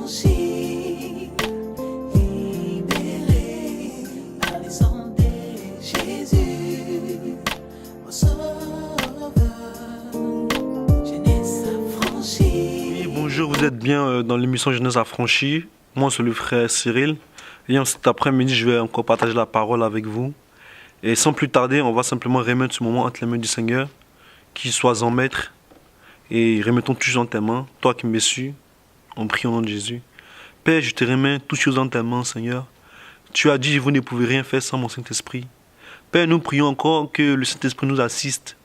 affranchi, libéré par les sang de Jésus, mon sauveur, jeunesse affranchie. Oui, bonjour, vous êtes bien dans l'émission Jeunesse affranchie. Moi, c'est le frère Cyril. Et cet après-midi, je vais encore partager la parole avec vous. Et sans plus tarder, on va simplement remettre ce moment entre les mains du Seigneur. Qu'il soit en maître. Et remettons tout dans tes mains, toi qui me suis, en priant au nom de Jésus. Père, je te remets toutes choses dans tes mains, Seigneur. Tu as dit, vous ne pouvez rien faire sans mon Saint-Esprit. Père, nous prions encore que le Saint-Esprit nous assiste,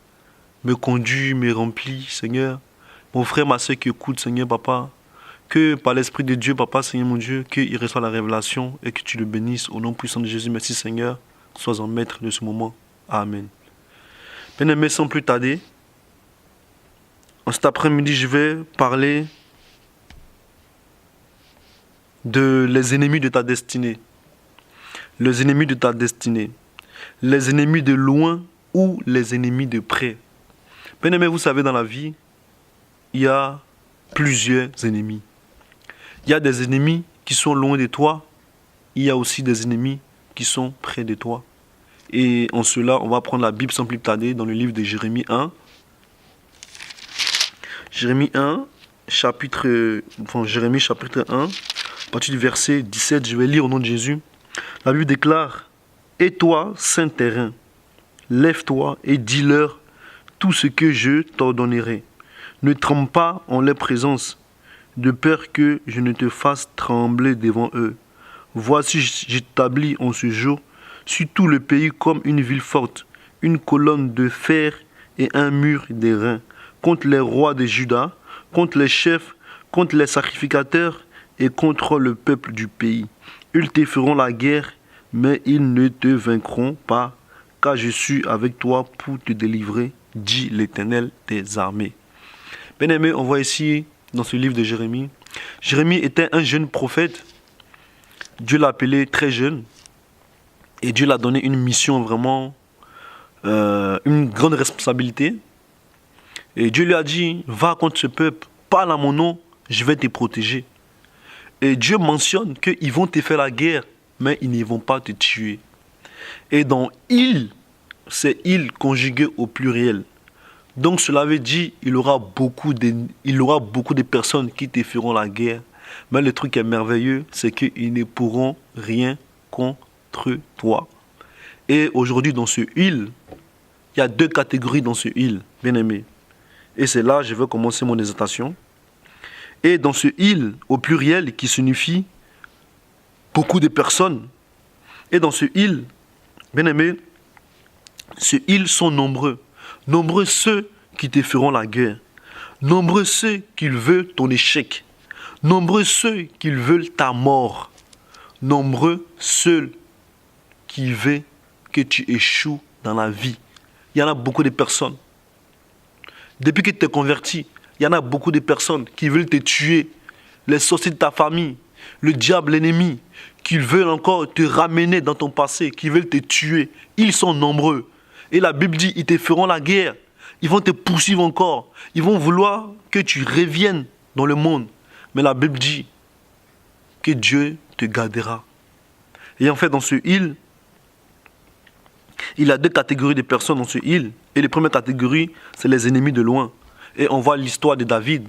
me conduit, me remplit, Seigneur. Mon frère, ma soeur qui écoute, Seigneur, Papa, que par l'Esprit de Dieu, Papa, Seigneur mon Dieu, qu'il reçoive la révélation et que tu le bénisses au nom puissant de Jésus. Merci, Seigneur. Sois en maître de ce moment. Amen. Bien-aimés, sans plus tarder, cet après-midi, je vais parler de les ennemis de ta destinée. Les ennemis de ta destinée. Les ennemis de loin ou les ennemis de près. Bien-aimés, vous savez, dans la vie, il y a plusieurs ennemis. Il y a des ennemis qui sont loin de toi. Il y a aussi des ennemis qui sont près de toi. Et en cela, on va prendre la Bible sans plus tarder dans le livre de Jérémie 1. Jérémie 1, Jérémie chapitre 1, à partir du verset 17, je vais lire au nom de Jésus. La Bible déclare: Et toi, saint terrain, lève-toi et dis-leur tout ce que je t'ordonnerai. Ne tremble pas en leur présence, de peur que je ne te fasse trembler devant eux. Voici, j'établis en ce jour sur tout le pays comme une ville forte, une colonne de fer et un mur d'airain, contre les rois de Juda, contre les chefs, contre les sacrificateurs et contre le peuple du pays. Ils te feront la guerre, mais ils ne te vaincront pas, car je suis avec toi pour te délivrer, dit l'Éternel des armées. Bien-aimés, on voit ici, dans ce livre de Jérémie, Jérémie était un jeune prophète. Dieu l'a appelé très jeune, et Dieu l'a donné une mission vraiment, une grande responsabilité. Et Dieu lui a dit: va contre ce peuple, parle à mon nom, je vais te protéger. Et Dieu mentionne qu'ils vont te faire la guerre, mais ils ne vont pas te tuer. Et dans il, c'est il conjugué au pluriel. Donc cela veut dire qu'il aura beaucoup de personnes qui te feront la guerre. Mais le truc qui est merveilleux, c'est qu'ils ne pourront rien contre toi. Et aujourd'hui, dans ce il, il y a deux catégories dans ce il, bien aimé. Et c'est là que je vais commencer mon exhortation. Et dans ce il, au pluriel, qui signifie beaucoup de personnes, et dans ce il, bien aimé, ce il sont nombreux. Nombreux ceux qui te feront la guerre. Nombreux ceux qui veulent ton échec. Nombreux ceux qui veulent ta mort. Nombreux ceux qui veulent que tu échoues dans la vie. Il y en a beaucoup de personnes. Depuis que tu t'es converti, il y en a beaucoup de personnes qui veulent te tuer. Les sorciers de ta famille, le diable, l'ennemi, qui veulent encore te ramener dans ton passé, qui veulent te tuer. Ils sont nombreux. Et la Bible dit, ils te feront la guerre. Ils vont te poursuivre encore. Ils vont vouloir que tu reviennes dans le monde. Mais la Bible dit que Dieu te gardera. Et en fait, dans ce il y a deux catégories de personnes dans ce il. Et la première catégorie, c'est les ennemis de loin. Et on voit l'histoire de David.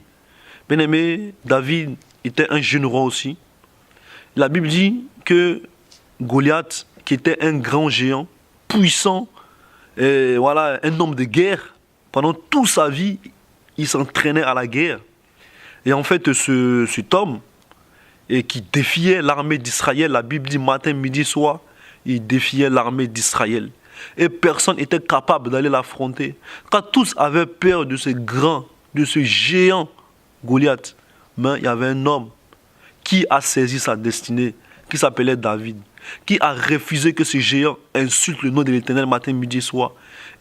Bien aimé, David était un jeune roi aussi. La Bible dit que Goliath, qui était un grand géant, puissant, et voilà, un homme de guerre, pendant toute sa vie, il s'entraînait à la guerre. Et en fait, cet homme, qui défiait l'armée d'Israël, la Bible dit matin, midi, soir, il défiait l'armée d'Israël. Et personne n'était capable d'aller l'affronter. Quand tous avaient peur de ce grand, de ce géant Goliath, mais il y avait un homme qui a saisi sa destinée, qui s'appelait David, qui a refusé que ce géant insulte le nom de l'Éternel matin, midi, soir,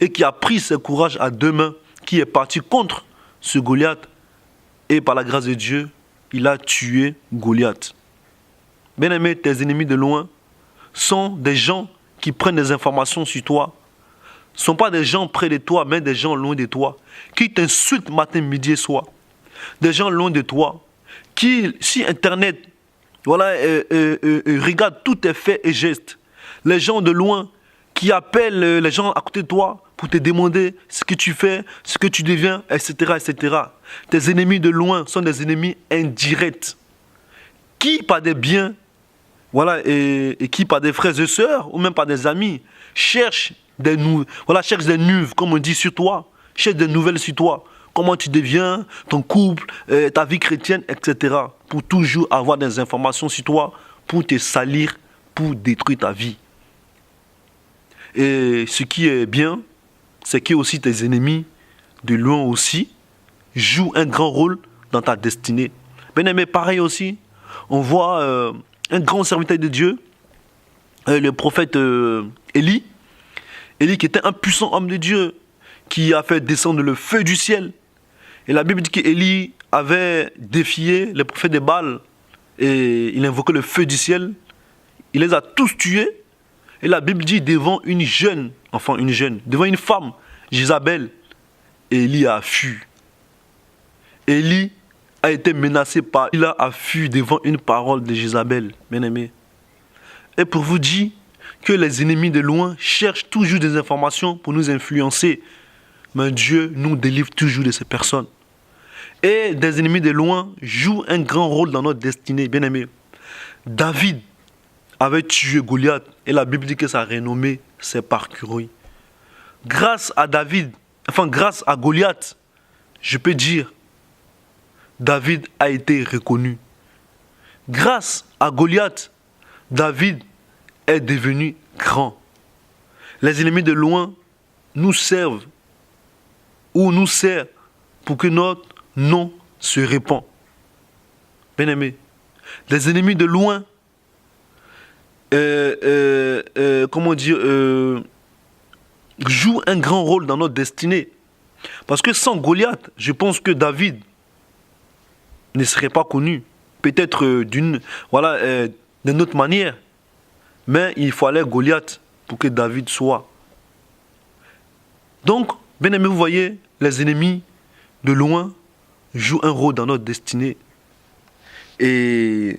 et qui a pris ses courages à deux mains, qui est parti contre ce Goliath. Et par la grâce de Dieu, il a tué Goliath. Bien aimé, tes ennemis de loin sont des gens qui prennent des informations sur toi. Ce ne sont pas des gens près de toi, mais des gens loin de toi, qui t'insultent matin, midi et soir. Des gens loin de toi, qui, si Internet, voilà, regarde tous tes faits et gestes, les gens de loin qui appellent les gens à côté de toi pour te demander ce que tu fais, ce que tu deviens, etc., etc. Tes ennemis de loin sont des ennemis indirects qui, par des biens, voilà, et qui, par des frères et sœurs, ou même par des amis, cherchent des news, comme on dit, sur toi, cherchent des nouvelles sur toi. Comment tu deviens, ton couple, ta vie chrétienne, etc. Pour toujours avoir des informations sur toi, pour te salir, pour détruire ta vie. Et ce qui est bien, c'est que aussi tes ennemis, de loin aussi, jouent un grand rôle dans ta destinée. Bien-aimé, pareil aussi, on voit un grand serviteur de Dieu, le prophète Élie. Élie qui était un puissant homme de Dieu, qui a fait descendre le feu du ciel. Et la Bible dit qu'Élie avait défié les prophètes de Baal et il invoquait le feu du ciel. Il les a tous tués. Et la Bible dit devant devant une femme, Jézabel, Élie a fui. Élie a été menacé par, il a fui devant une parole de Jézabel, bien aimé. Et pour vous dire que les ennemis de loin cherchent toujours des informations pour nous influencer. Mais Dieu nous délivre toujours de ces personnes. Et des ennemis de loin jouent un grand rôle dans notre destinée, bien aimé. David avait tué Goliath et la Bible dit que sa renommée s'est parcourue. Grâce à Goliath, je peux dire, David a été reconnu. Grâce à Goliath, David est devenu grand. Les ennemis de loin nous servent ou nous servent pour que notre nom se répand. Bien-aimé, les ennemis de loin, jouent un grand rôle dans notre destinée. Parce que sans Goliath, je pense que David ne serait pas connu. Peut-être d'une autre manière. Mais il fallait Goliath pour que David soit. Donc, bien aimé, vous voyez, les ennemis de loin jouent un rôle dans notre destinée. Et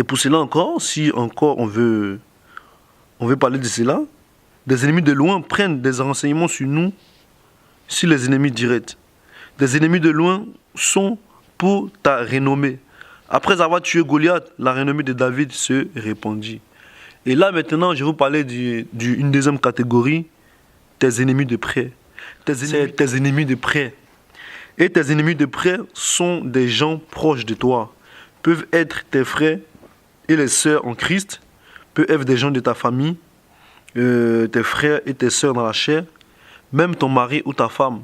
pour cela encore, si encore on veut parler de cela, des ennemis de loin prennent des renseignements sur nous, sur les ennemis directs. Des ennemis de loin sont pour ta renommée. Après avoir tué Goliath, la renommée de David se répandit. Et là maintenant, je vais vous parler d'une deuxième catégorie, tes ennemis de près. Tes ennemis de près. Et tes ennemis de près sont des gens proches de toi. Peuvent être tes frères et les sœurs en Christ, peuvent être des gens de ta famille, tes frères et tes sœurs dans la chair, même ton mari ou ta femme.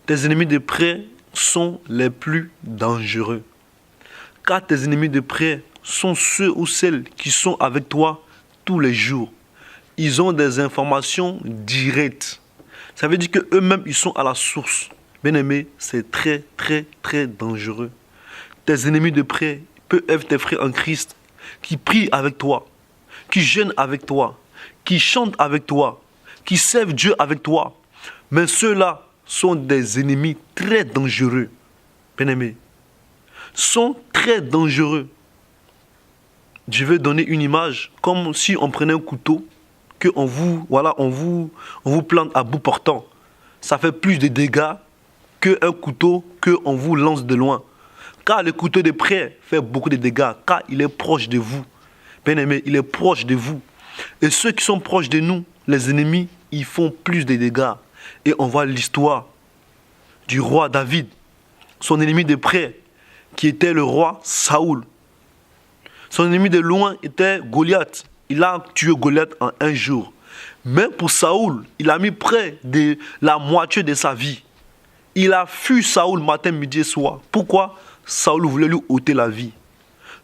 Tes ennemis de près sont les plus dangereux. Car tes ennemis de près sont ceux ou celles qui sont avec toi tous les jours. Ils ont des informations directes. Ça veut dire qu'eux-mêmes, ils sont à la source. Bien aimé, c'est très, très, très dangereux. Tes ennemis de près peuvent être tes frères en Christ qui prient avec toi, qui jeûnent avec toi, qui chantent avec toi, qui servent Dieu avec toi. Mais ceux-là sont des ennemis très dangereux. Bien aimé, sont très dangereux. Je vais donner une image comme si on prenait un couteau que on vous plante à bout portant. Ça fait plus de dégâts qu'un couteau qu'on vous lance de loin. Car le couteau de près fait beaucoup de dégâts, car il est proche de vous. Bien aimé, il est proche de vous. Et ceux qui sont proches de nous, les ennemis, ils font plus de dégâts. Et on voit l'histoire du roi David, son ennemi de près, qui était le roi Saoul. Son ennemi de loin était Goliath. Il a tué Goliath en un jour. Mais pour Saoul, il a mis près de la moitié de sa vie. Il a fui Saoul matin, midi et soir. Pourquoi? Saoul voulait lui ôter la vie.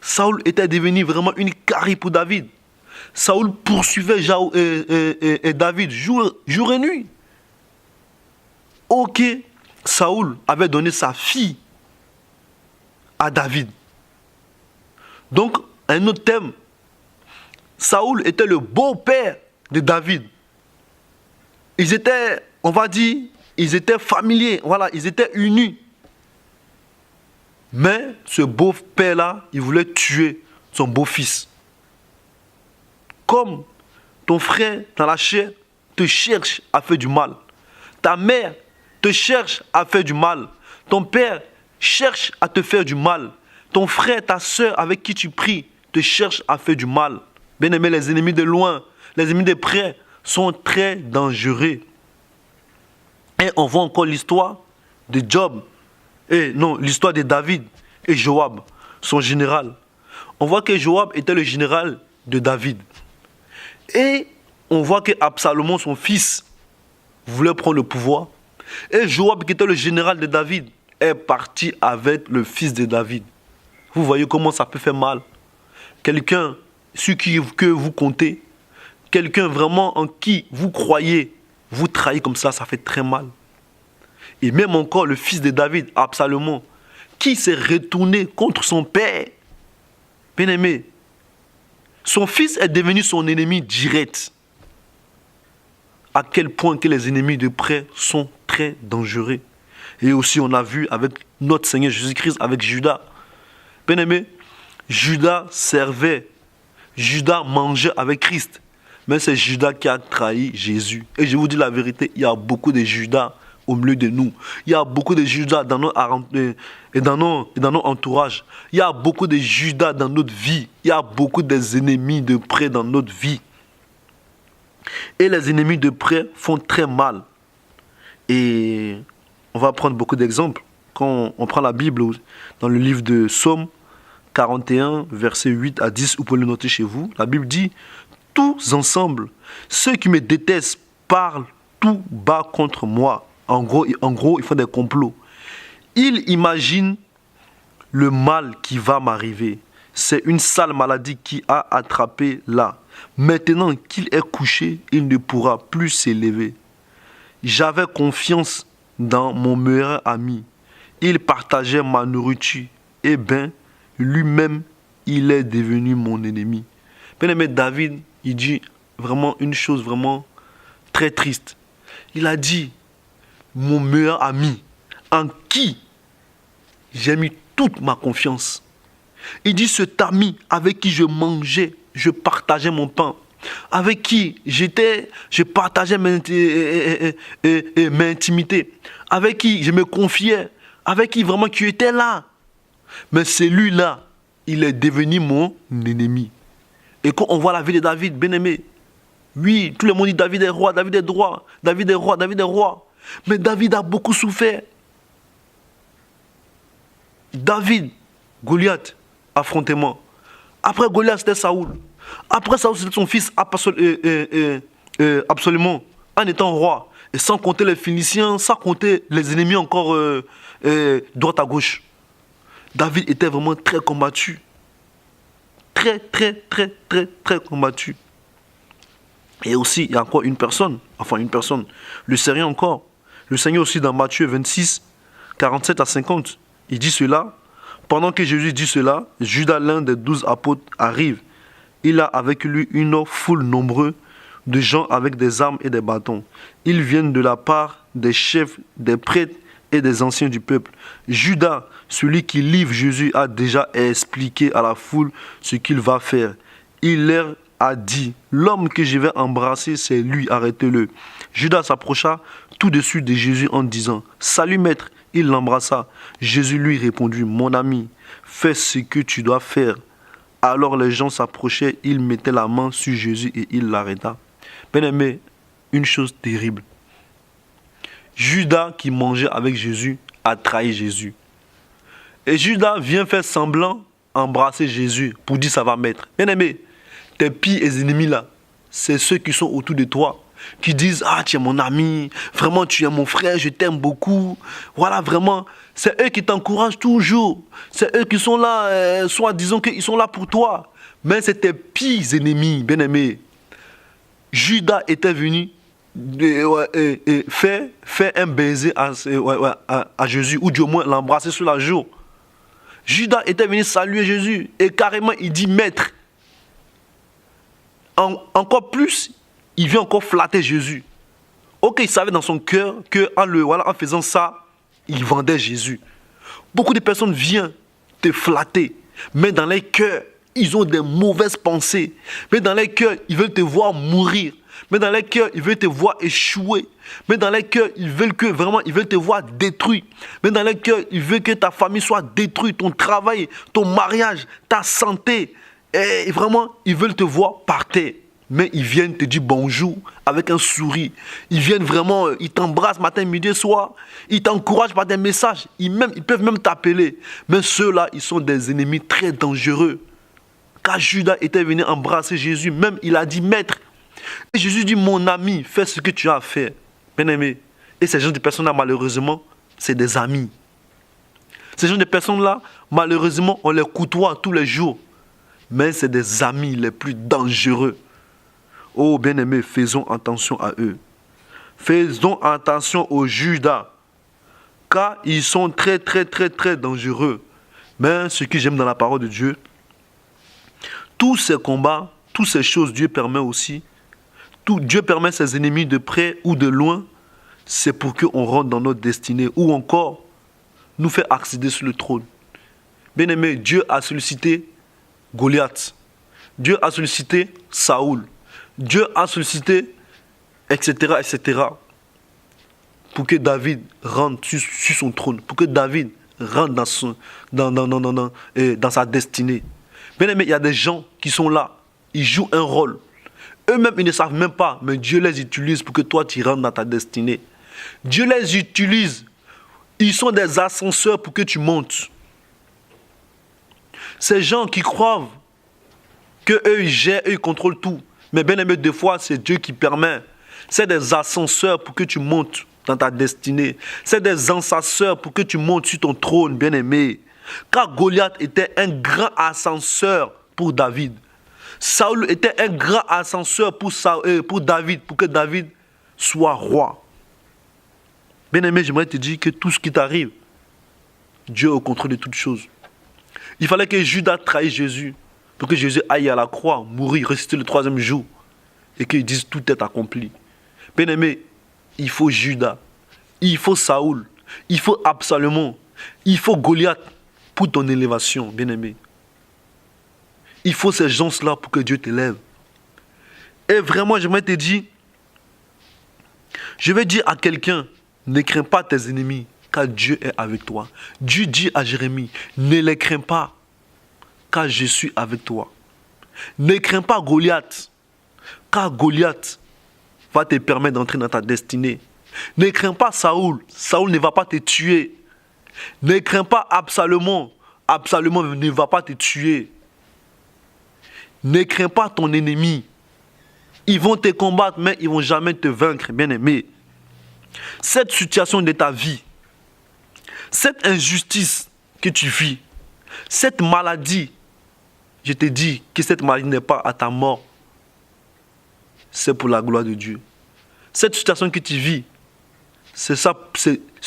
Saoul était devenu vraiment une carie pour David. Saoul poursuivait David jour et nuit. Ok, Saoul avait donné sa fille à David. Donc, un autre thème, Saoul était le beau-père de David. Ils étaient, on va dire, ils étaient familiers, voilà, ils étaient unis. Mais ce beau-père-là, il voulait tuer son beau-fils. Comme ton frère dans la chair te cherche à faire du mal. Ta mère te cherche à faire du mal. Ton père cherche à te faire du mal. Ton frère, ta soeur avec qui tu pries te cherche à faire du mal. Bien-aimés, les ennemis de loin, les ennemis de près sont très dangereux. Et on voit encore l'histoire de Job. L'histoire de David et Joab, son général. On voit que Joab était le général de David. Et on voit que Absalom, son fils, voulait prendre le pouvoir. Et Joab, qui était le général de David, est parti avec le fils de David. Vous voyez comment ça peut faire mal. Quelqu'un sur qui que vous comptez, quelqu'un vraiment en qui vous croyez, vous trahit comme ça fait très mal. Et même encore le fils de David, Absalom, qui s'est retourné contre son père. Bien aimé, son fils est devenu son ennemi direct. À quel point que les ennemis de près sont très dangereux. Et aussi on a vu avec notre Seigneur Jésus-Christ, avec Judas. Bien aimé, Judas servait, Judas mangeait avec Christ. Mais c'est Judas qui a trahi Jésus. Et je vous dis la vérité, il y a beaucoup de Judas au milieu de nous. Il y a beaucoup de Judas dans nos entourages. Il y a beaucoup de Judas dans notre vie. Il y a beaucoup des ennemis de près dans notre vie. Et les ennemis de près font très mal. Et on va prendre beaucoup d'exemples. Quand on prend la Bible, dans le livre de Psaume 41, versets 8 à 10, vous pouvez le noter chez vous. La Bible dit, tous ensemble, ceux qui me détestent parlent tout bas contre moi. En gros, ils font des complots. Ils imaginent le mal qui va m'arriver. C'est une sale maladie qui a attrapé là. Maintenant qu'il est couché, il ne pourra plus s'élever. J'avais confiance dans mon meilleur ami. Il partageait ma nourriture. Eh bien, lui-même, il est devenu mon ennemi. Bien-aimé David, il dit vraiment une chose vraiment très triste. Il a dit, mon meilleur ami, en qui j'ai mis toute ma confiance. Il dit, cet ami avec qui je mangeais, je partageais mon pain, avec qui je partageais mes intimités, avec qui je me confiais, avec qui vraiment tu étais là. Mais celui-là, il est devenu mon ennemi. Et quand on voit la vie de David, bien aimé, oui, tout le monde dit David est roi, David est droit, David est roi, David est roi. Mais David a beaucoup souffert. David, Goliath, affrontement. Après Goliath, c'était Saoul. Après Saoul, c'était son fils Absalom, en étant roi. Et sans compter les Phéniciens, sans compter les ennemis encore droite à gauche. David était vraiment très combattu. Très combattu. Et aussi, il y a encore une personne, le Seigneur encore. Le Seigneur aussi dans Matthieu 26, 47 à 50, il dit cela. Pendant que Jésus dit cela, Judas, l'un des 12 apôtres, arrive. Il a avec lui une foule nombreuse de gens avec des armes et des bâtons. Ils viennent de la part des chefs, des prêtres et des anciens du peuple. Judas, celui qui livre Jésus, a déjà expliqué à la foule ce qu'il va faire. Il leur a dit, l'homme que je vais embrasser, c'est lui, arrêtez-le. Judas s'approcha tout de suite de Jésus en disant, salut maître. Il l'embrassa. Jésus lui répondit, mon ami, fais ce que tu dois faire. Alors les gens s'approchaient, ils mettaient la main sur Jésus et il l'arrêta. Bien-aimé, une chose terrible. Judas qui mangeait avec Jésus a trahi Jésus. Et Judas vient faire semblant embrasser Jésus pour dire ça va maître. Bien-aimé, tes pires ennemis là, c'est ceux qui sont autour de toi, qui disent, ah tu es mon ami, vraiment tu es mon frère, je t'aime beaucoup. Voilà vraiment, c'est eux qui t'encouragent toujours. C'est eux qui sont là, soit disons qu'ils sont là pour toi. Mais c'est tes pires ennemis, bien-aimé. Judas était venu faire un baiser à Jésus, ou du moins l'embrasser sur la joue. Judas était venu saluer Jésus et carrément il dit maître. Encore plus, il vient encore flatter Jésus. Ok, il savait dans son cœur qu'en faisant ça, il vendait Jésus. Beaucoup de personnes viennent te flatter, mais dans les cœurs, ils ont des mauvaises pensées. Mais dans les cœurs, ils veulent te voir mourir. Mais dans les cœurs, ils veulent te voir échouer. Mais dans les cœurs, ils veulent te voir détruit. Mais dans les cœurs, ils veulent que ta famille soit détruite, ton travail, ton mariage, ta santé. Et vraiment, ils veulent te voir par terre. Mais ils viennent te dire bonjour avec un sourire. Ils viennent vraiment, ils t'embrassent matin, midi, soir. Ils t'encouragent par des messages. Ils peuvent même t'appeler. Mais ceux-là, ils sont des ennemis très dangereux. Car Judas était venu embrasser Jésus. Même il a dit, Maître. Et Jésus dit, mon ami, fais ce que tu as à faire. Bien-aimé. Et ces gens de personnes-là, malheureusement, c'est des amis. Ces gens de personnes-là, malheureusement, on les côtoie tous les jours. Mais c'est des amis les plus dangereux. Oh, bien-aimés, faisons attention à eux. Faisons attention aux Judas. Car ils sont très, très, très, très dangereux. Mais ce que j'aime dans la parole de Dieu, tous ces combats, toutes ces choses, Dieu permet aussi. Dieu permet ses ennemis de près ou de loin. C'est pour qu'on rentre dans notre destinée. Ou encore, nous faire accéder sur le trône. Bien-aimé, Dieu a sollicité Goliath. Dieu a sollicité Saoul. Dieu a sollicité, etc., etc. Pour que David rentre sur son trône. Pour que David rentre dans sa destinée. Bien aimé, il y a des gens qui sont là. Ils jouent un rôle. Eux-mêmes, ils ne savent même pas. Mais Dieu les utilise pour que toi, tu rentres dans ta destinée. Dieu les utilise. Ils sont des ascenseurs pour que tu montes. Ces gens qui croient qu'eux, ils gèrent, eux, ils contrôlent tout. Mais bien aimé, des fois, c'est Dieu qui permet. C'est des ascenseurs pour que tu montes dans ta destinée. C'est des ascenseurs pour que tu montes sur ton trône, bien aimé. Car Goliath était un grand ascenseur pour David. Saoul était un grand ascenseur pour David, pour que David soit roi. Bien aimé, j'aimerais te dire que tout ce qui t'arrive, Dieu est au contrôle de toutes choses. Il fallait que Judas trahisse Jésus, pour que Jésus aille à la croix, mourir, ressusciter le 3e jour, et qu'il dise tout est accompli. Bien aimé, il faut Judas, il faut Saoul, il faut Absalom, il faut Goliath pour ton élévation, bien aimé. Il faut ces gens-là pour que Dieu t'élève. Et vraiment, j'aimerais te dire, je vais dire à quelqu'un, ne crains pas tes ennemis, car Dieu est avec toi. Dieu dit à Jérémie, ne les crains pas, car je suis avec toi. Ne crains pas Goliath, car Goliath va te permettre d'entrer dans ta destinée. Ne crains pas Saoul, Saoul ne va pas te tuer. Ne crains pas Absalom, Absalom ne va pas te tuer. Ne crains pas ton ennemi. Ils vont te combattre, mais ils ne vont jamais te vaincre, bien-aimé. Cette situation de ta vie, cette injustice que tu vis, cette maladie, je te dis que cette maladie n'est pas à ta mort. C'est pour la gloire de Dieu. Cette situation que tu vis, ce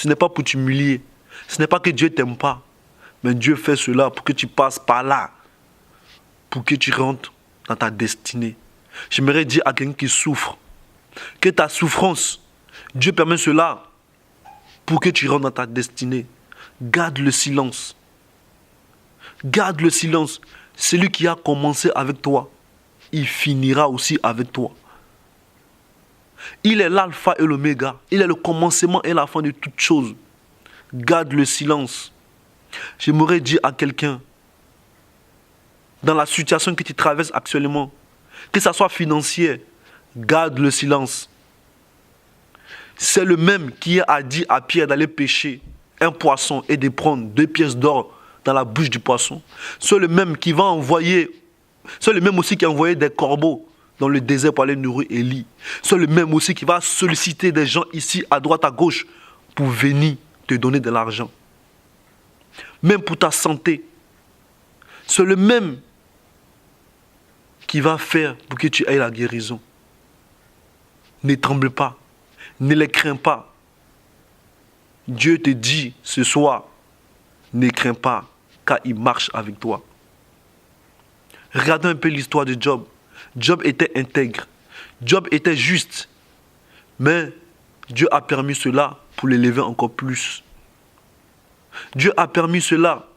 n'est pas pour t'humilier. Ce n'est pas que Dieu ne t'aime pas. Mais Dieu fait cela pour que tu passes par là. Pour que tu rentres dans ta destinée. J'aimerais dire à quelqu'un qui souffre que ta souffrance, Dieu permet cela pour que tu rentres dans ta destinée. Garde le silence. Garde le silence. Celui qui a commencé avec toi, il finira aussi avec toi. Il est l'alpha et l'oméga. Il est le commencement et la fin de toutes choses. Garde le silence. J'aimerais dire à quelqu'un, dans la situation que tu traverses actuellement, que ça soit financière, garde le silence. C'est le même qui a dit à Pierre d'aller pêcher un poisson et de prendre 2 pièces d'or dans la bouche du poisson. C'est le même qui va envoyer, c'est le même aussi qui a envoyé des corbeaux dans le désert pour aller nourrir Élie. C'est le même aussi qui va solliciter des gens ici, à droite, à gauche, pour venir te donner de l'argent. Même pour ta santé. C'est le même qui va faire pour que tu aies la guérison. Ne tremble pas. Ne les crains pas. Dieu te dit ce soir, ne crains pas, car il marche avec toi. Regardons un peu l'histoire de Job. Job était intègre. Job était juste. Mais Dieu a permis cela pour l'élever encore plus. Dieu a permis cela.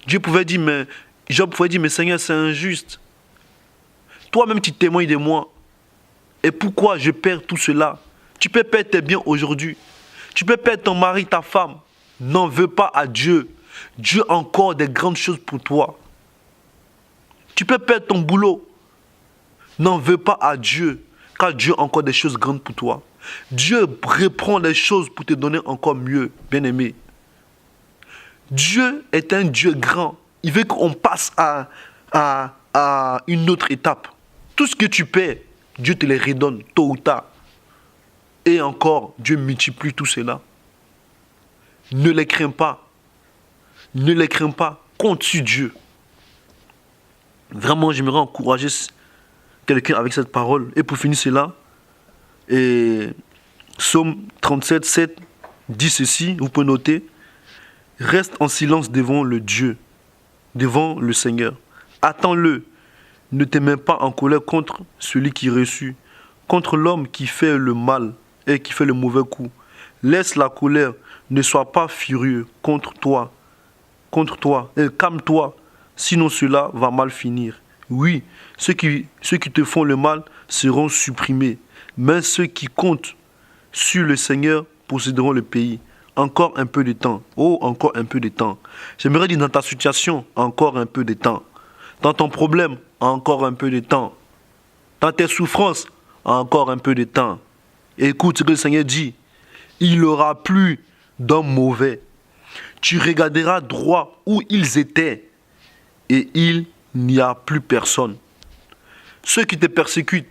Dieu pouvait dire, mais Job pouvait dire, mais Seigneur, c'est injuste. Toi-même, tu témoignes de moi. Et pourquoi je perds tout cela? Tu peux perdre tes biens aujourd'hui. Tu peux perdre ton mari, ta femme. N'en veux pas à Dieu. Dieu a encore des grandes choses pour toi. Tu peux perdre ton boulot. N'en veux pas à Dieu, car Dieu a encore des choses grandes pour toi. Dieu reprend les choses pour te donner encore mieux, bien-aimé. Dieu est un Dieu grand. Il veut qu'on passe à une autre étape. Tout ce que tu perds, Dieu te les redonne, tôt ou tard. Et encore, Dieu multiplie tout cela. Ne les crains pas. Ne les crains pas. Compte sur Dieu. Vraiment, j'aimerais encourager quelqu'un avec cette parole. Et pour finir cela, Psaume 37, 7 dit ceci, vous pouvez noter. Reste en silence devant le Dieu, devant le Seigneur. Attends-le. Ne te mets pas en colère contre celui qui reçut, contre l'homme qui fait le mal et qui fait le mauvais coup. Laisse la colère, ne sois pas furieux contre toi. Calme-toi, sinon cela va mal finir. Oui, ceux qui te font le mal seront supprimés, mais ceux qui comptent sur le Seigneur posséderont le pays. Encore un peu de temps. Oh, encore un peu de temps. J'aimerais dire dans ta situation, encore un peu de temps. Dans ton problème, encore un peu de temps. Dans tes souffrances, encore un peu de temps. Et écoute ce que le Seigneur dit. Il n'aura plus d'hommes mauvais. Tu regarderas droit où ils étaient et il n'y a plus personne. Ceux qui te persécutent,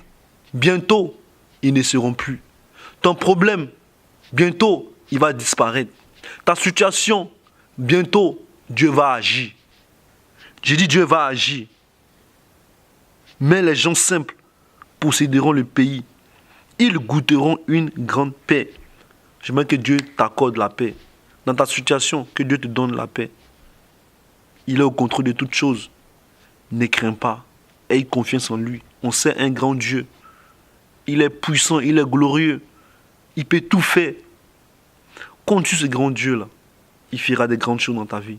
bientôt, ils ne seront plus. Ton problème, bientôt, il va disparaître. Ta situation, bientôt, Dieu va agir. J'ai dit Dieu va agir. Mais les gens simples posséderont le pays. Ils goûteront une grande paix. J'aimerais que Dieu t'accorde la paix. Dans ta situation, que Dieu te donne la paix. Il est au contrôle de toutes choses. Ne crains pas. Aie confiance en lui. On sait un grand Dieu. Il est puissant, il est glorieux. Il peut tout faire. Compte sur ce grand Dieu-là. Il fera des grandes choses dans ta vie.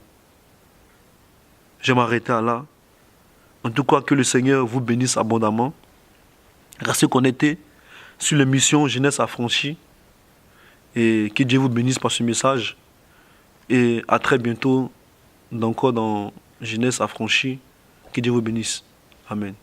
Je vais m'arrêter là. En tout cas, que le Seigneur vous bénisse abondamment. Restez connectés sur l'émission Jeunesse Affranchie. Et que Dieu vous bénisse par ce message. Et à très bientôt, encore dans Jeunesse Affranchie. Que Dieu vous bénisse. Amen.